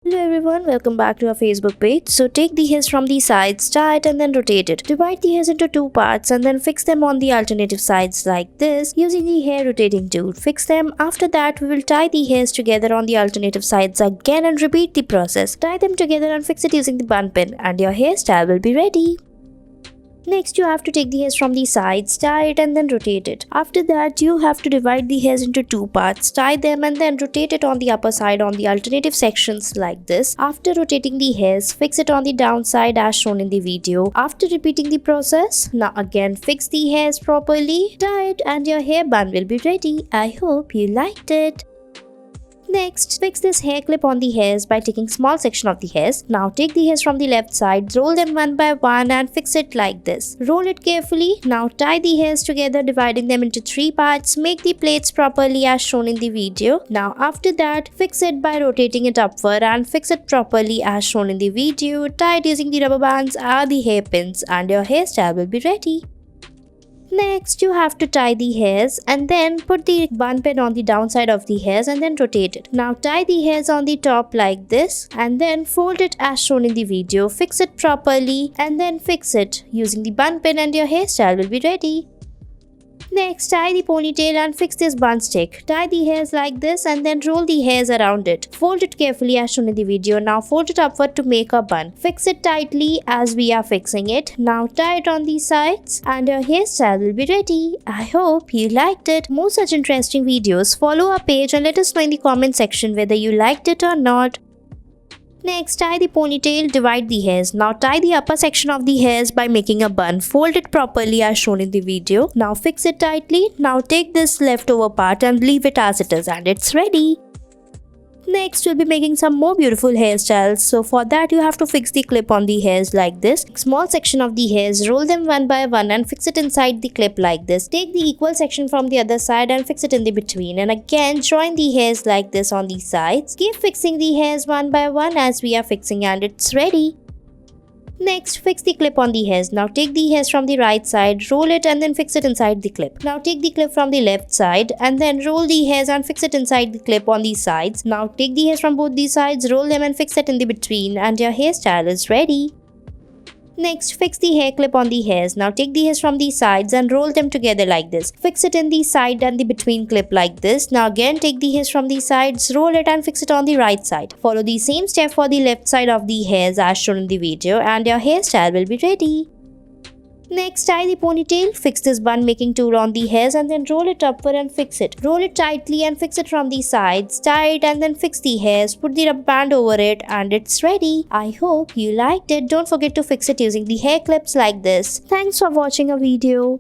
Hello everyone, welcome back to our Facebook page. So take the hairs from the sides, tie it and then rotate it. Divide the hairs into two parts and then fix them on the alternative sides like this using the hair rotating tool. Fix them. After that, we will tie the hairs together on the alternative sides again and repeat the process. Tie them together and fix it using the bun pin and your hairstyle will be ready. Next, you have to take the hairs from the sides, tie it and then rotate it. After that, you have to divide the hairs into two parts, tie them and then rotate it on the upper side on the alternative sections like this. After rotating the hairs, fix it on the downside as shown in the video. After repeating the process, now again fix the hairs properly, tie it and your hair bun will be ready. I hope you liked it. Next, fix this hair clip on the hairs by taking small section of the hairs. Now take the hairs from the left side, roll them one by one and fix it like this. Roll it carefully. Now tie the hairs together, dividing them into three parts. Make the plaits properly as shown in the video. Now after that, fix it by rotating it upward and fix it properly as shown in the video. Tie it using the rubber bands or the hairpins and your hairstyle will be ready. Next, you have to tie the hairs and then put the bun pin on the downside of the hairs and then rotate it. Now tie the hairs on the top like this and then fold it as shown in the video. Fix it properly and then fix it using the bun pin and your hairstyle will be ready. Next, tie the ponytail and fix this bun stick. Tie the hairs like this and then roll the hairs around it. Fold it carefully as shown in the video. Now fold it upward to make a bun. Fix it tightly as we are fixing it. Now tie it on the sides and your hairstyle will be ready. I hope you liked it. More such interesting videos, follow our page and let us know in the comment section whether you liked it or not. Next, tie the ponytail, divide the hairs. Now tie the upper section of the hairs by making a bun. Fold it properly as shown in the video. Now fix it tightly. Now take this leftover part and leave it as it is and it's ready. Next, we'll be making some more beautiful hairstyles. So for that, you have to fix the clip on the hairs like this. Small section of the hairs, roll them one by one and fix it inside the clip like this. Take the equal section from the other side and fix it in the between. And again, join the hairs like this on the sides. Keep fixing the hairs one by one as we are fixing and it's ready. Next, fix the clip on the hairs. Now take the hairs from the right side, roll it and then fix it inside the clip. Now take the clip from the left side and then roll the hairs and fix it inside the clip on the sides. Now take the hairs from both the sides, roll them and fix it in the between and your hairstyle is ready. Next, fix the hair clip on the hairs. Now take the hairs from the sides and roll them together like this. Fix it in the side and the between clip like this. Now again take the hairs from the sides, roll it and fix it on the right side. Follow the same step for the left side of the hairs as shown in the video and your hairstyle will be ready. Next, tie the ponytail, fix this bun making tool on the hairs and then roll it upward and fix it. Roll it tightly and fix it from the sides, tie it and then fix the hairs, put the rubber band over it and it's ready. I hope you liked it. Don't forget to fix it using the hair clips like this. Thanks for watching our video.